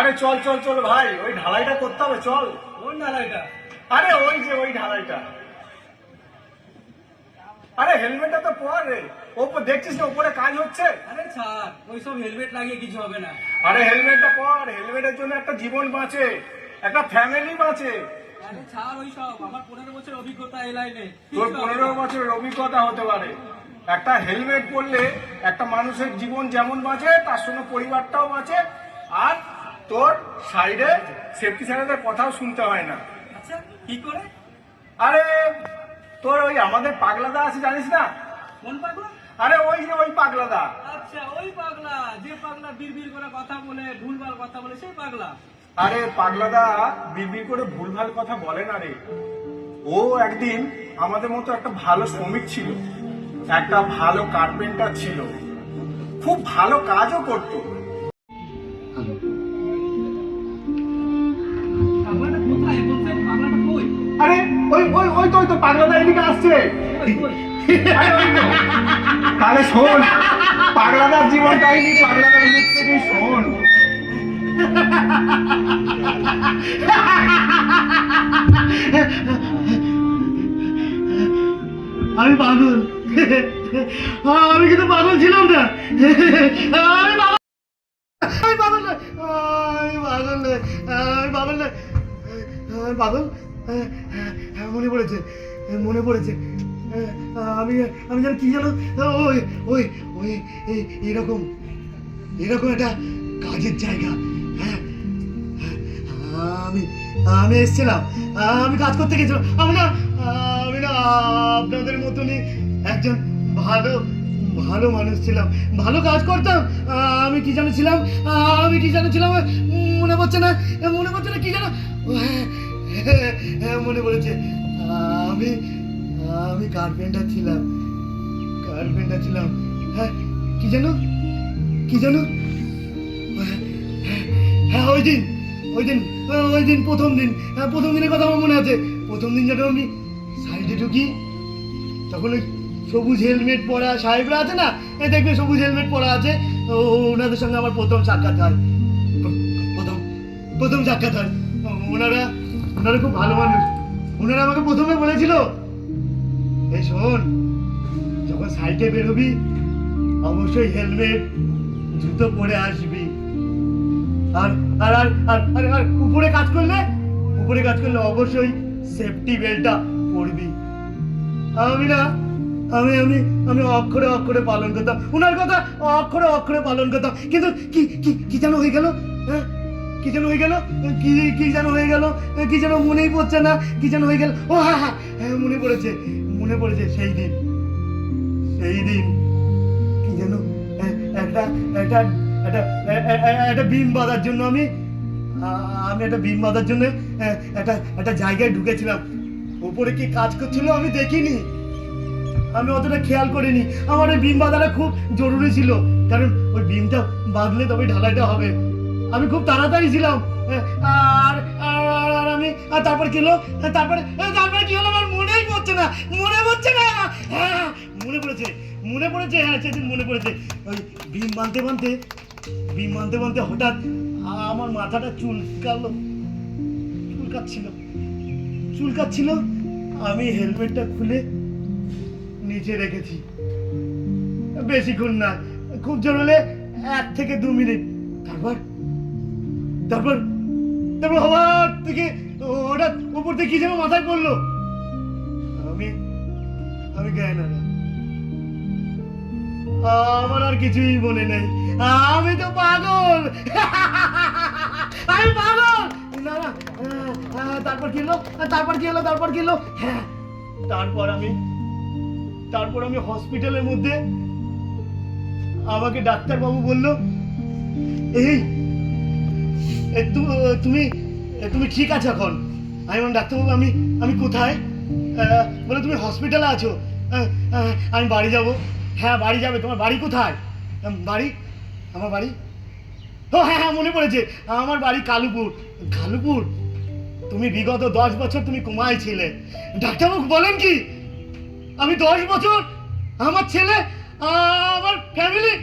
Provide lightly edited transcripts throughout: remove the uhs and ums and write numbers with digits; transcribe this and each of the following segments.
আরে চল চল চল ভাই, ওই ঢালাইটা করতে হবে, চল। কোন ঢালাইটা? আরে ওই যে ওই ঢালাইটা। আরে হেলমেটটা তো পর রে, ওপর দেখছিস না উপরে কাজ হচ্ছে। আরে ছাড়, ওইসব হেলমেট লাগিয়ে কিছু হবে না। আরে হেলমেটটা পর, হেলমেটের জন্য একটা জীবন বাঁচে, একটা ফ্যামিলি বাঁচে। আরে ছাড় ওইসব, আমার 15 বছর অভিজ্ঞতা এই লাইনে। তোর 15 বছরের অভিজ্ঞতা হতে পারে, একটা হেলমেট পরলে একটা মানুষের জীবন যেমন বাঁচে তার সঙ্গে পরিবারটাও বাঁচে, আর তোর সাইডে সেফটি স্যারেদের কথাও শুনতে হয় না। আচ্ছা কি করে? আরে তোর ওই আমাদের পাগলাদা আছে জানিস না? কোন পাগলা? আরে ওই যে ওই পাগলাদা। আচ্ছা ওই পাগলা, যে পাগলা বিড়বিড় করে কথা বলে, ভুলভাল কথা বলে, সেই পাগলা। আরে পাগলাদা বিড়বিড় করে ভুলভাল কথা বলে না রে। ও একদিন আমাদের মতো একটা ভালো শ্রমিক ছিল, একটা ভালো কার্পেন্টার ছিল, খুব ভালো কাজও করতো। পাগলাটা কোথায় বলছেন? পাগলাটা কই? আরে ওই ওই ওই তো ওই তো পাগলাদা এদিকে আসছে। আরে ওই তো। তাহলে শোন পাগলাদার জীবন কাহিনী, পাগলাদার মুখ থেকে শোন। আমি পাগল, আমি কিন্তু পাগল ছিলাম না, আমি পাগল, আমি পাগল না, আমি পাগল না, আমি পাগল না, আমি পাগল। মনে পড়েছে, মনে পড়েছে, আমি আমি যেন কি যেন ওই ওই ওই এরকম এরকম একটা কাজের জায়গা, হ্যাঁ আমি আমি এসেছিলাম, আমি কাজ করতে গেছিলাম। আমি না আপনাদের মতনই একজন ভালো ভালো মানুষ ছিলাম, ভালো কাজ করতাম। আমি কি যেন ছিলাম, আমি কি যেন ছিলাম, মনে পড়ছে না, মনে পড়ছে না কি যেন, হ্যাঁ মনে পড়েছে, আমি আমি কার্পেন্টার ছিলাম, কার্পেন্টার ছিলাম, হ্যাঁ কি যেন, কি যেন, হ্যাঁ ওই দিন ওই দিন ওই দিন প্রথম দিন, প্রথম দিনের কথা আমার মনে আছে। প্রথম দিন যখন আমি সাইডে ঢুকি, তখন ওই সবুজ হেলমেট পরা সাহেবরা আছে না, দেখবে সবুজ হেলমেট পরা আছে, ওনাদের সঙ্গে আমার প্রথম সাক্ষাৎ হয়, প্রথম সাক্ষাৎ হয়। ওনারা ওনারা খুব ভালো মানুষ। ওনারা আমাকে প্রথমে বলেছিল, এই শোন, যখন সাইডে বেরোবি অবশ্যই হেলমেট জুতো পরে আসবি, আর আর আর আর আর আর উপরে কাজ করলে অবশ্যই সেফটি বেল্টটা পরবি। আমি না আমি আমি আমি অক্ষরে অক্ষরে পালন করতাম ওনার কথা, অক্ষরে অক্ষরে পালন করতাম, কিন্তু কি কি কি যেন হয়ে গেল, হ্যাঁ কি যেন হয়ে গেল, কি কি যেন হয়ে গেল, কি যেন মনেই পড়ছে না, কি যেন হয়ে গেল। ও হ্যাঁ হ্যাঁ হ্যাঁ মনে পড়েছে, মনে পড়েছে সেই দিন, সেই দিন কি যেন একটা একটা একটা একটা বিম বাঁধার জন্য আমি একটা বিম বাঁধার জন্য একটা একটা জায়গায় ঢুকেছিলাম। উপরে কি কাজ করছিল আমি দেখিনি, আমি অতটা খেয়াল করিনি। আমার ওই বিম বাঁধাটা খুব জরুরি ছিল, কারণ ওই বিমটা বাঁধলে তবে ঢালাইটা হবে। আমি খুব তাড়াতাড়ি ছিলাম, আর আর আমি আর তারপর কি হলো, তারপরে কি হলো আমার মনেই পড়ছে না, মনে পড়ছে না। হ্যাঁ মনে পড়েছে, মনে পড়েছে, হ্যাঁ সেদিন মনে পড়েছে। ওই বিম বাঁধতে বাঁধতে হঠাৎ আমার মাথাটা চুলকাচ্ছিল। আমি হেলমেটটা খুলে নিচে রেখেছি, বেশিক্ষণ না, খুব জোর হলে 1 থেকে 2 মিনিট। তারপর হঠাৎ থেকে হঠাৎ উপর থেকে কি যেন মাথায় পড়লো। আমি জ্ঞান হারা, আমার আর কিছুই মনে নেই, আমি তো পাগল, আমি পাগল। না না, তারপর কি হলো, হ্যাঁ তারপর আমি হসপিটালের মধ্যে, আমাকে ডাক্তারবাবু বলল, এই তুমি ঠিক আছো এখন? আমি বললাম, ডাক্তারবাবু আমি কোথায়? বলে তুমি হসপিটালে আছো। আমি বাড়ি যাব। হ্যাঁ বাড়ি যাবে, তোমার বাড়ি কোথায়? আমার বাড়ি, ও হ্যাঁ হ্যাঁ মনে পড়েছে, আমার বাড়ি কালুপুর। তুমি বিগত 10 বছর তুমি কোমায় ছিলে। ডাক্তারবাবু বলেন কি, আমি 10 বছর, আমার ছেলে, আমার ফ্যামিলি,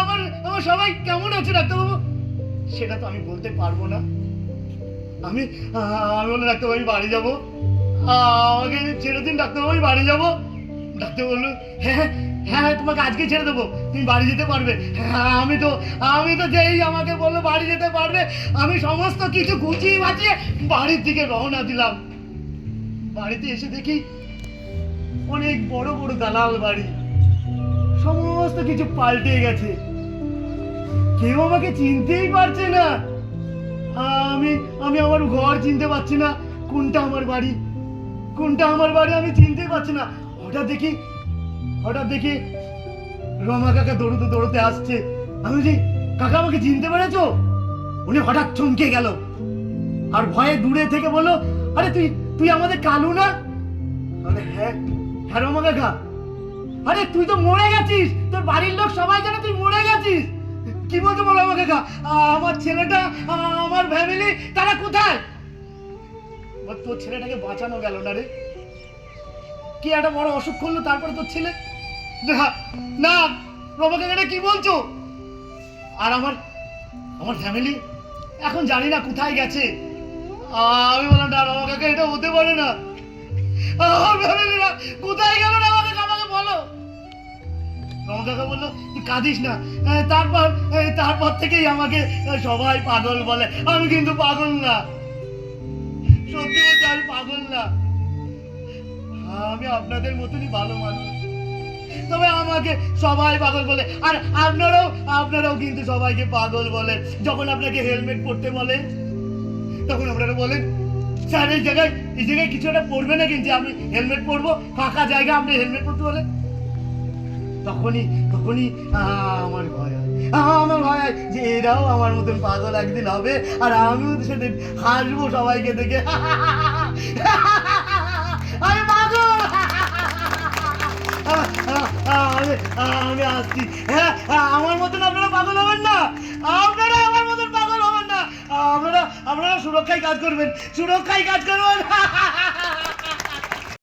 আমার সবাই কেমন আছে ডাক্তারবাবু? সেটা তো আমি বলতে পারবো না। আমি আমি বললাম ডাক্তারবাবু আমি বাড়ি যাবো, আমাকে ছেড়ে দিন ডাক্তারবাবু আমি বাড়ি যাবো। ডাক্তার বললো হ্যাঁ হ্যাঁ তোমাকে আজকে ছেড়ে দেবো, তুমি বাড়ি যেতে পারবে। হ্যাঁ, আমি তো যেই আমাকে বললো বাড়ি যেতে পারবে, আমি সমস্ত কিছু গুছিয়ে বাঁচিয়ে বাড়ির দিকে রওনা দিলাম। বাড়িতে এসে দেখি অনেক বড় বড় দালাল বাড়ি, সমস্ত কিছু পাল্টে গেছে, কেউ আমাকে চিনতেই পারছে না। আমি আমি আমার ঘর চিনতে পারছি না, কোনটা আমার বাড়ি আমি চিনতেই পারছি না। হঠাৎ দেখি রমা কাকা দৌড়তে আসছে। আমি বলছি কাকা আমাকে চিনতে পেরেছো? উনি হঠাৎ চমকে গেল আর ভয়ে দূরে থেকে বললো আরে তুই আমাদের কালু না? আরে হ্যাঁ হ্যাঁ রমা কাকা, আরে তুই তো মরে গেছিস, তোর বাড়ির লোক সবাই জানে তুই মরে গেছিস। কি বলছো বলো আমাকে কাকা, আমার ছেলেটা আমার ফ্যামিলি তারা কোথায়? তোর ছেলেটাকে বাঁচানো গেল না রে, কি একটা বড় অসুখ করলো তারপরে তোর ছেলে? না রমা কাকা এটা কি বলছো? আর আমার ফ্যামিলি এখন জানি না কোথায় গেছে। আমি বললাম না রমা কাকা এটা হতে পারে না, আমার ফ্যামিলিরা কোথায় গেল না আমাকে বলো। রমা কাকা বললো তুই কাঁদিস না। তারপর থেকেই আমাকে সবাই পাগল বলে। আমি কিন্তু পাগল না, সত্যি বলছি আমি পাগল না, আমি আপনাদের মতনই ভালো মানুষ, তবে আমাকে সবাই পাগল বলে। আর আপনারাও কিন্তু সবাইকে পাগল বলে। যখন আপনাকে হেলমেট পরতে বলে তখন আপনারা বলেন স্যার এই জায়গায় কিছু একটা পড়বে না, কিন্তু আমি হেলমেট পরবো, ফাঁকা জায়গা আপনি হেলমেট পরতে বলে, তখনই আমার ভয় হয় যে এরাও আমার মতন পাগল একদিন হবে আর আমিও সেদিন হাসবো সবাইকে দেখে আমি পাগল। আমি আসছি। হ্যাঁ আমার মতন আপনারা পাগল হবেন না, আমার মতন পাগল হবেন না, আপনারা সুরক্ষায় কাজ করবেন।